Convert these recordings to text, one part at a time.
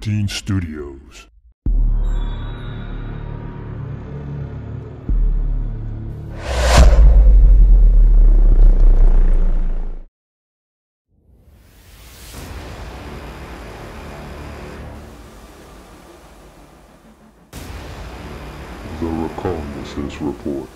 13 Studios. The Reconnaissance Report.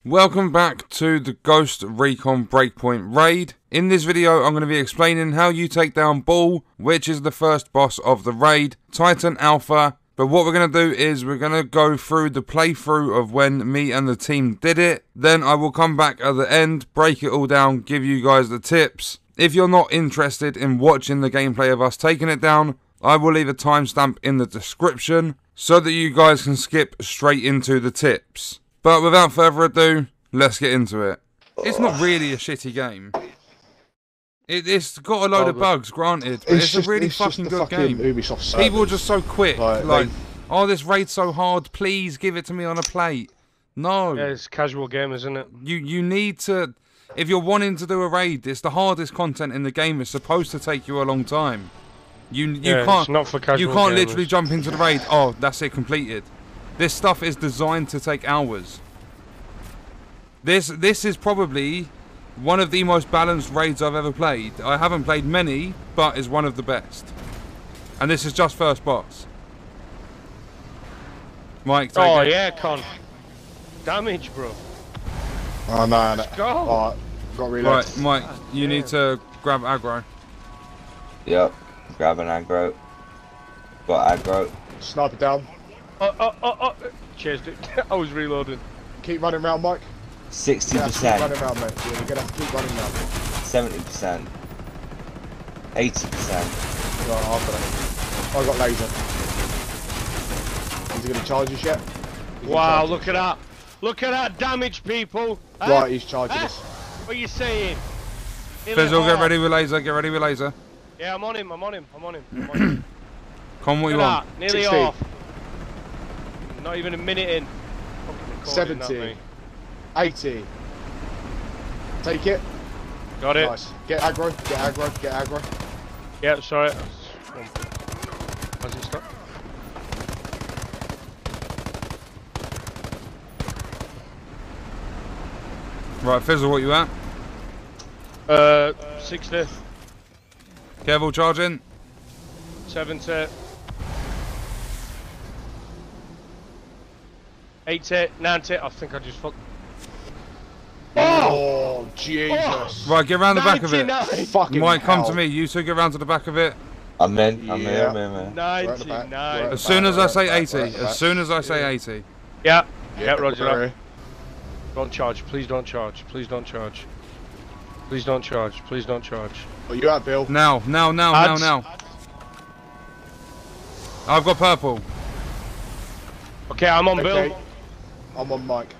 Welcome back to the Ghost Recon Breakpoint raid. In this video I'm going to be explaining how you take down Baal, which is the first boss of the raid, Titan Alpha. But what we're going to do is we're going to go through the playthrough of when me and the team did it. Then I will come back at the end, break it all down, give you guys the tips. If you're not interested in watching the gameplay of us taking it down, I will leave a timestamp in the description so that you guys can skip straight into the tips. But without further ado, let's get into it. It's not really a shitty game. It's got a load of bugs, granted, but it's a really fucking good game. Ubisoft People are just so quick, like, they... oh, this raid's so hard, please give it to me on a plate. No. Yeah, it's casual game, isn't it? You need to, if you're wanting to do a raid, it's the hardest content in the game. It's supposed to take you a long time. You can't, it's not for casual you can't gamers. literally jump into the raid, oh, that's it, completed. This stuff is designed to take hours. This is probably one of the most balanced raids I've ever played. I haven't played many, but it's one of the best. And this is just first boss. Mike, take it. Yeah, Con. Damage, bro. Oh no, Let's go. Alright, got reload. Right, Mike, you need to grab aggro. Yep, grab an aggro. Got aggro. Sniper down. Cheers, dude. I was reloading. Keep running round, Mike. 60%. Keep running round, mate. Yeah, you're gonna have to keep running round. 70%. 80%. Right, I got laser. Is he gonna charge us yet? Wow, look at that. Look at that damage, people. Right, he's charging us. What are you saying? Fizzle, get ready with laser, get ready with laser. Yeah, I'm on him. I'm on him. Come, what you want? Nearly 60. off. Not even a minute in. 70. 80. Take it. Got it. Nice. Get aggro, get aggro, get aggro. Yeah, sorry. How's it stop? Right, Fizzle, what you at? 60. Careful, charging. 70. 80. 90. I think I just fucked. Oh, Jesus. Right, get around the back of it. Fucking Mike, come hell. to me. You two get round to the back of it. I'm in. I'm Yeah. in. 99. As soon as I say 80. As soon as I say 80. Yeah, Roger that. Right. Don't charge. Please don't charge. Please don't charge. Please don't charge. Please don't charge. Where you at, Bill? Now. I've got purple. Okay, I'm on Okay. Bill. I'm on Mike.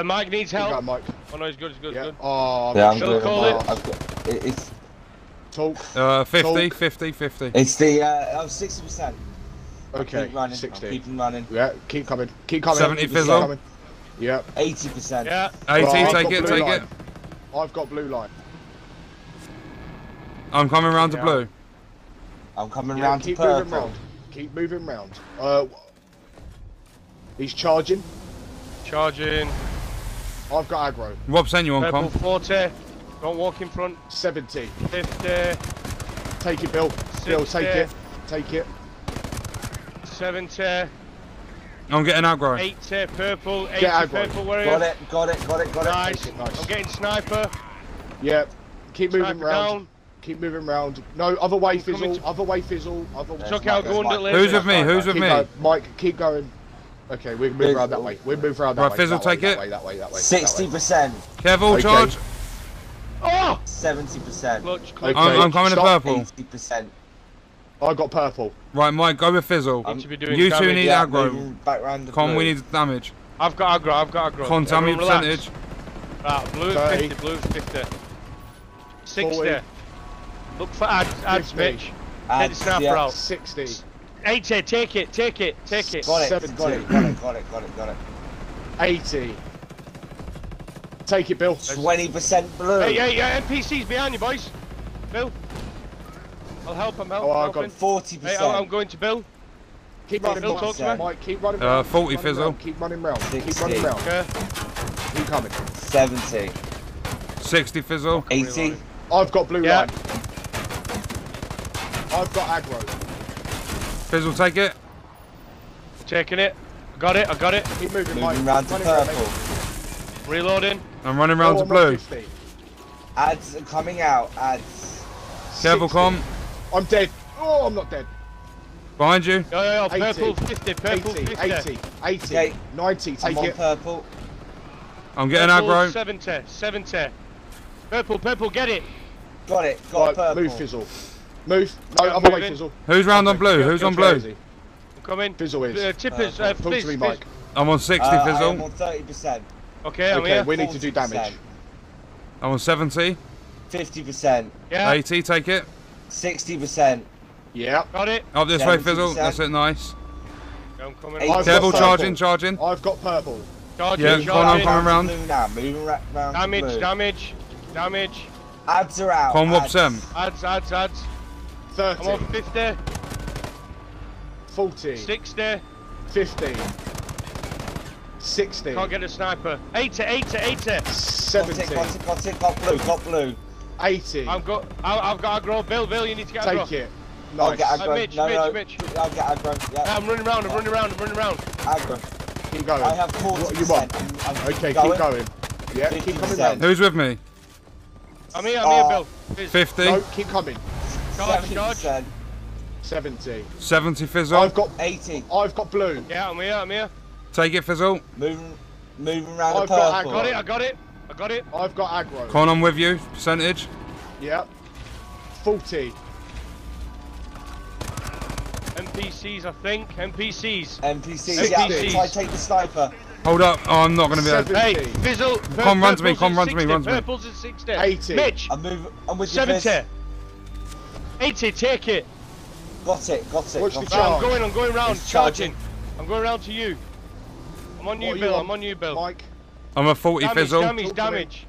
Mike needs You got help. Mike. Oh no, he's good. He's good. Yeah. Good. Oh, Yeah, I'm Shall good. I call it? I've got, it's Talk. 50, Talk. 50, 50. it's the 60%. Okay, Keep running. 60. Keep them running. Yeah, keep coming. Keep coming. 70 Keep fizzle. coming. Yep. 80%. Yeah. 80, Right, I've take got it, blue take line. it. I've got blue line. I'm coming round to Yeah. blue. I'm coming Yeah, round to keep moving purple. round. Keep moving round. He's charging. Charging. I've got aggro. What percent you on, Purple Com? 40. Don't walk in front. 70. 50. Take it, Bill. Bill, take 60. it. Take it. 70. I'm getting aggro. 80. Purple. 80. Get aggro. Purple. Where Got are you? it. Got it. Nice. Take it, nice. I'm getting sniper. Yep. Keep moving Sniper round. down. Keep moving round. No, other way, coming fizzle. to- Other way, fizzle. Other way. It's okay, I'll go under later. Who's with me? Who's with Keep me? going. Mike, keep going. Okay, we can move around that way. We'll move around that Right, way. Fizzle, that way, take that it. way, that way, that way. 60%. Careful, Okay. charge. Oh! 70%. Clutch. Okay. I'm coming to stop. purple. 80%. I got purple. Right, Mike, go with Fizzle. Need to be doing You two damage. need Yeah, aggro. moving back round the Com, blue. we need damage. I've got aggro. Con, tell me Everyone relax. percentage. Right, blue 30. 50, blue 50. 60. 40. Look for ads, 50. Mitch. Get the snapper yeah. out. 60. 80, take it. Got it, 70. got it. 80. Take it, Bill. 20% blue. Hey, NPC's behind you, boys. Bill. I'll help him, Oh, I've got helping. 40%. Hey, I'm going to Bill. Keep running, Bill, Mike. talk to me. Mike, keep running round. 40 keep running fizzle. round, Keep running round. 60. Keep running round. Okay. Keep coming. 70. 60 fizzle. 80. I've got blue Yeah. line. I've got aggro. Fizzle, take it. Taking it. I got it. Keep moving, Mike. Moving round to Running round, purple. mate. Reloading. I'm running round Oh, to I'm on blue. 50. Ads are coming out. Ads. Careful, 60. Com. I'm dead. Oh, I'm not dead. Behind you. Yo, 80. purple 50, purple 80, 50. 80, 80, Okay. 90. I'm Take on it. purple. I'm getting Purple, aggro. 70. Purple, get it. Got it. Got Right, purple. move, Fizzle. Move. No, Yeah, I'm away, moving. Fizzle. Who's round on blue? Who's on blue? Crazy. I'm coming. Fizzle is. Tippers, Talk please, to me, please. Mike. I'm on 60 I am fizzle. on 30%. Okay, I'm Okay, here. we need to do 40%. damage. I'm on 70. 50%. Yeah, 80, take it. 60%. Yeah. got it. Up this way, 70%. Fizzle. That's it, nice. I'm coming. Eight. I've Careful, got charging, purple. charging. I've got purple. Charging, Yeah, go on, I'm coming round. Blue now. Moving round to blue. Damage. Ads are out. Con whoop ads. sem. Adds. 30. I'm on 50, 40. 60. 50. 60. Can't get a sniper. 80. 70. Got it. Got blue. 80. I've got aggro. Bill, you need to get aggro. Take it. I'll Nice. get aggro. Mitch. no. I'll get aggro. Yeah. I'm running around. Aggro. Keep going. I have 40%. What you want? I'm Okay, going. keep going. Yeah, keep coming 50%. round. Who's with me? I'm here, Bill. Please. 50. No, keep coming. Charge. 70%. 70. 70 Fizzle. I've got 80. blue. Yeah, I'm here. Take it, Fizzle. Moving round I've the got purple. aggro. I got it. I've got aggro. Con, I'm with you. Percentage. Yeah. 40. NPCs, I think. NPCs. NPCs. Yeah, NPCs. try to take the sniper. Hold up. Oh, I'm not going to be able to. Hey, 50. Fizzle. Come, run to me, purple's come, at run to me, 60, run to me. Purple's at 60. 80. Mitch. I'm with you. Fizz. 70. 80, take it. Got it. What's the Right, charge? I'm going round, It's charging. I'm going round to you. I'm on you, What are Bill. on, I'm on you, Bill. Mike. I'm a 40 Fizzle. Damage.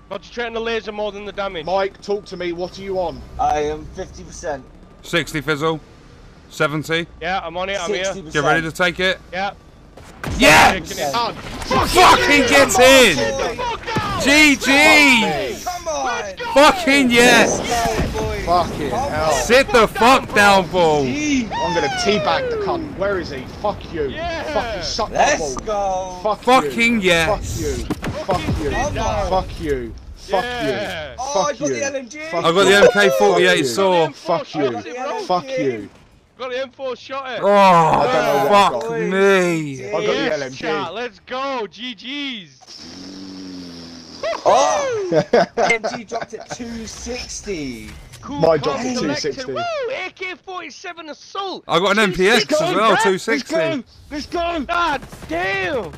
Concentrate on the laser more than the damage. Mike, talk to me. What are you on? I am 50%. 60 Fizzle. 70. Yeah, I'm on it. I'm here. 60%. Get ready to take it. Yeah. Yeah! Taking it. Done. Fucking gets in! GG! Come on! Fucking yes! Boys. Fucking hell. Sit the fuck down, Ball! I'm gonna teabag the cunt. Where is he? Fuck you. Yeah. Fucking suck my Let's ball. go. Fuck Fucking you. yes. Fuck you. Fuck you. Come on. Fuck you. Fuck Yeah. you. Oh, I Fuck got you. the LMG. Fuck I got you. the MK48 Fuck you. saw. Fuck you. Fuck you. Got the M4 shot it. Oh, I don't know what fuck I've me! I got the Yes, LMG. chat, let's go. GG's. Oh! MG dropped at 260. Cool. My call dropped at selected. 260. Woo! AK-47 assault. I got an MPX as well, 260. Let's go. God damn.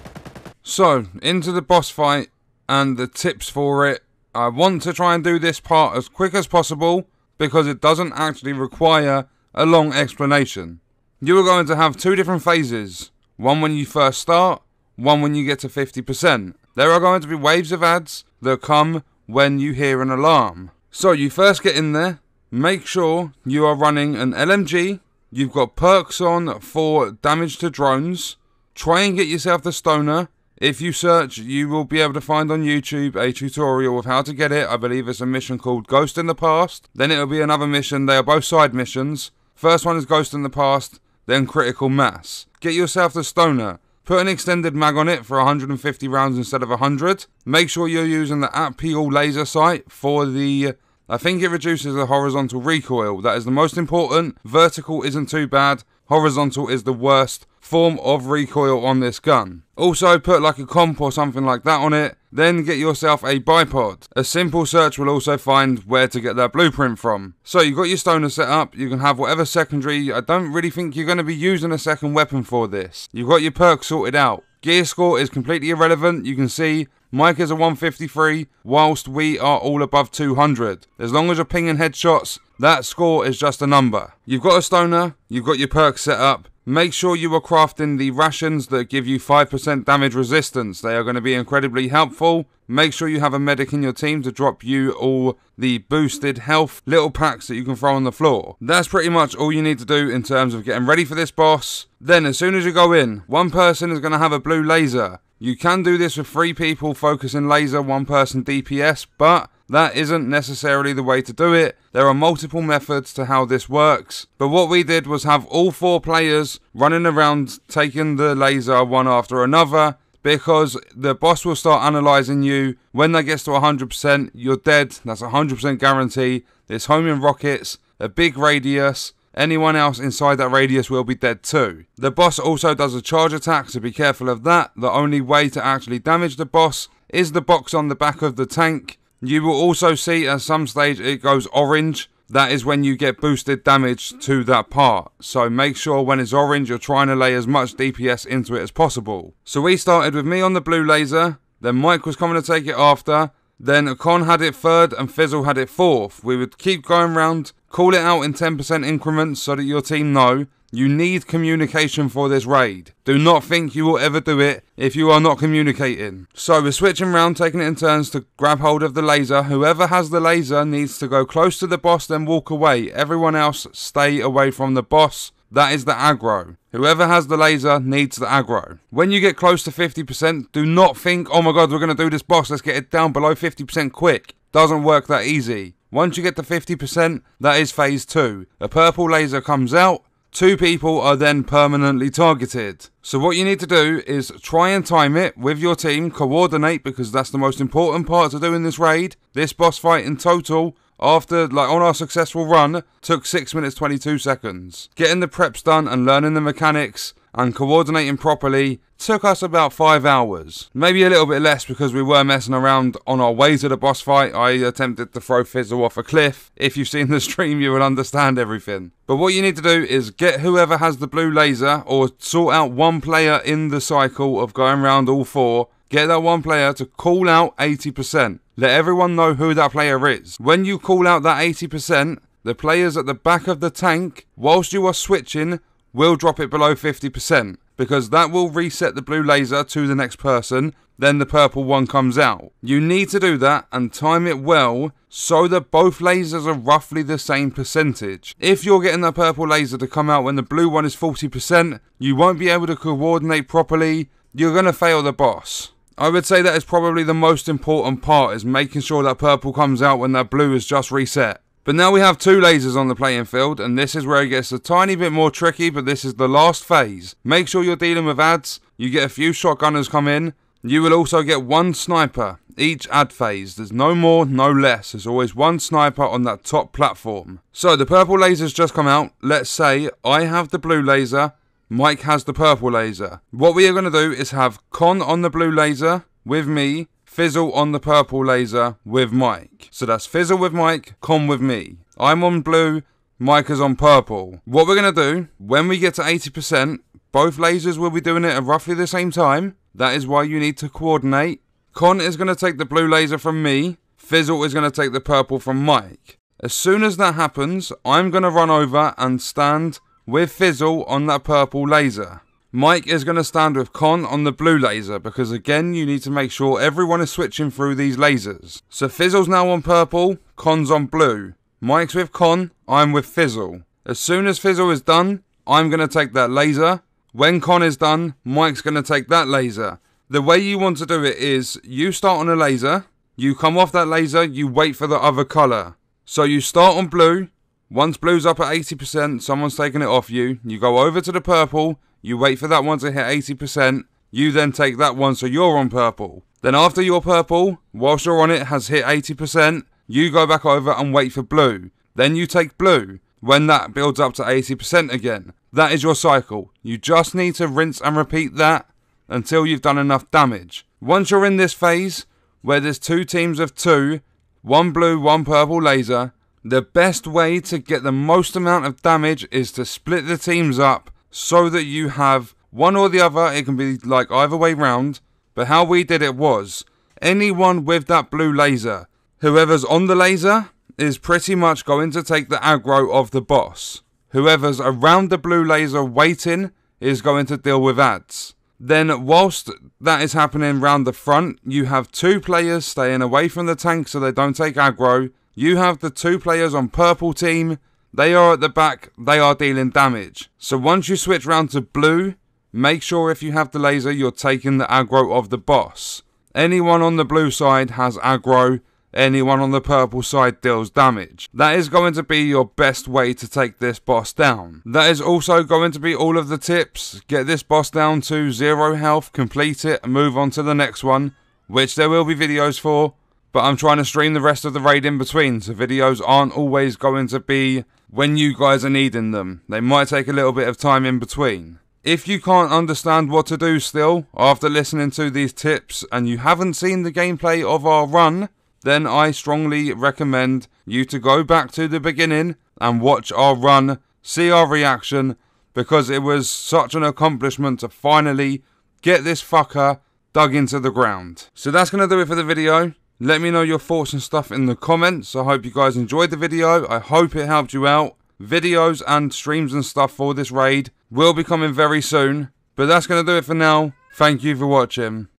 So, into the boss fight and the tips for it. I want to try and do this part as quick as possible because it doesn't actually require a long explanation. You are going to have two different phases. One when you first start, one when you get to 50%. There are going to be waves of ads that come when you hear an alarm. So you first get in there, make sure you are running an LMG, you've got perks on for damage to drones, try and get yourself the stoner. If you search, you will be able to find on YouTube a tutorial of how to get it. I believe it's a mission called Ghost in the Past. Then it'll be another mission. They are both side missions. First one is Ghost in the Past, then Critical Mass. Get yourself the stoner. Put an extended mag on it for 150 rounds instead of 100. Make sure you're using the at-peel laser sight for the... I think it reduces the horizontal recoil. That is the most important. Vertical isn't too bad. Horizontal is the worst form of recoil on this gun. Also put like a comp or something like that on it. Then get yourself a bipod. A simple search will also find where to get that blueprint from. So you've got your stoner set up. You can have whatever secondary. I don't really think you're going to be using a second weapon for this. You've got your perks sorted out. Gear score is completely irrelevant. You can see Mike is a 153, whilst we are all above 200. As long as you're pinging headshots, that score is just a number. You've got a stoner, you've got your perks set up. Make sure you are crafting the rations that give you 5% damage resistance. They are going to be incredibly helpful. Make sure you have a medic in your team to drop you all the boosted health little packs that you can throw on the floor. That's pretty much all you need to do in terms of getting ready for this boss. Then as soon as you go in, one person is going to have a blue laser. You can do this with 3 people focusing laser, 1 person DPS, but that isn't necessarily the way to do it. There are multiple methods to how this works, but what we did was have all 4 players running around taking the laser one after another, because the boss will start analysing you. When that gets to 100%, you're dead. That's a 100% guarantee. It's homing rockets, a big radius. Anyone else inside that radius will be dead too. The boss also does a charge attack, so be careful of that. The only way to actually damage the boss is the box on the back of the tank. You will also see at some stage it goes orange. That is when you get boosted damage to that part. So make sure when it's orange you're trying to lay as much DPS into it as possible. So we started with me on the blue laser. Then Mike was coming to take it after. Then Con had it 3rd and Fizzle had it 4th. We would keep going round, call it out in 10% increments so that your team know. You need communication for this raid. Do not think you will ever do it if you are not communicating. So we're switching around, taking it in turns to grab hold of the laser. Whoever has the laser needs to go close to the boss, then walk away. Everyone else stay away from the boss. That is the aggro. Whoever has the laser needs the aggro. When you get close to 50%, do not think, oh my god, we're going to do this boss, let's get it down below 50% quick. Doesn't work that easy. Once you get to 50%, that is phase 2. A purple laser comes out. 2 people are then permanently targeted. So what you need to do is try and time it with your team, coordinate, because that's the most important part to do in this raid. This boss fight in total, after on our successful run, took 6 minutes 22 seconds. Getting the preps done and learning the mechanics and coordinating properly took us about 5 hours. Maybe a little bit less because we were messing around on our way to the boss fight. I attempted to throw Fizzle off a cliff. If you've seen the stream, you will understand everything. But what you need to do is get whoever has the blue laser, or sort out one player in the cycle of going around all 4. Get that one player to call out 80%. Let everyone know who that player is. When you call out that 80%, the players at the back of the tank, whilst you are switching, will drop it below 50%, because that will reset the blue laser to the next person, then the purple one comes out. You need to do that and time it well so that both lasers are roughly the same percentage. If you're getting that purple laser to come out when the blue one is 40%, you won't be able to coordinate properly. You're going to fail the boss. I would say that is probably the most important part, is making sure that purple comes out when that blue is just reset. But now we have 2 lasers on the playing field, and this is where it gets a tiny bit more tricky, but this is the last phase. Make sure you're dealing with ads. You get a few shotgunners come in. You will also get 1 sniper each ad phase. There's no more, no less. There's always 1 sniper on that top platform. So the purple laser's just come out. Let's say I have the blue laser, Mike has the purple laser. What we are going to do is have Con on the blue laser with me, Fizzle on the purple laser with Mike. So that's Fizzle with Mike, Con with me. I'm on blue, Mike is on purple. What we're going to do, when we get to 80%, both lasers will be doing it at roughly the same time. That is why you need to coordinate. Con is going to take the blue laser from me. Fizzle is going to take the purple from Mike. As soon as that happens, I'm going to run over and stand with Fizzle on that purple laser. Mike is going to stand with Con on the blue laser, because again you need to make sure everyone is switching through these lasers. So Fizzle's now on purple, Con's on blue. Mike's with Con, I'm with Fizzle. As soon as Fizzle is done, I'm going to take that laser. When Con is done, Mike's going to take that laser. The way you want to do it is, you start on a laser, you come off that laser, you wait for the other colour. So you start on blue, once blue's up at 80%, someone's taking it off you, you go over to the purple, you wait for that one to hit 80%, you then take that one so you're on purple. Then after your purple, whilst you're on it has hit 80%, you go back over and wait for blue. Then you take blue, when that builds up to 80% again. That is your cycle. You just need to rinse and repeat that until you've done enough damage. Once you're in this phase, where there's 2 teams of 2, 1 blue, 1 purple laser, the best way to get the most amount of damage is to split the teams up so that you have one or the other. It can be like either way round, but how we did it was, anyone with that blue laser. Whoever's on the laser is pretty much going to take the aggro of the boss. Whoever's around the blue laser waiting is going to deal with ads. Then whilst that is happening round the front, you have 2 players staying away from the tank so they don't take aggro. You have the 2 players on purple team. They are at the back, they are dealing damage. So once you switch round to blue, make sure if you have the laser you're taking the aggro of the boss. Anyone on the blue side has aggro. Anyone on the purple side deals damage. That is going to be your best way to take this boss down. That is also going to be all of the tips. Get this boss down to 0 health, complete it, and move on to the next one, which there will be videos for, but I'm trying to stream the rest of the raid in between, so videos aren't always going to be when you guys are needing them. They might take a little bit of time in between. If you can't understand what to do still, after listening to these tips, and you haven't seen the gameplay of our run, then I strongly recommend you to go back to the beginning and watch our run, see our reaction, because it was such an accomplishment to finally get this fucker dug into the ground. So that's going to do it for the video. Let me know your thoughts and stuff in the comments. I hope you guys enjoyed the video. I hope it helped you out. Videos and streams and stuff for this raid will be coming very soon. But that's going to do it for now. Thank you for watching.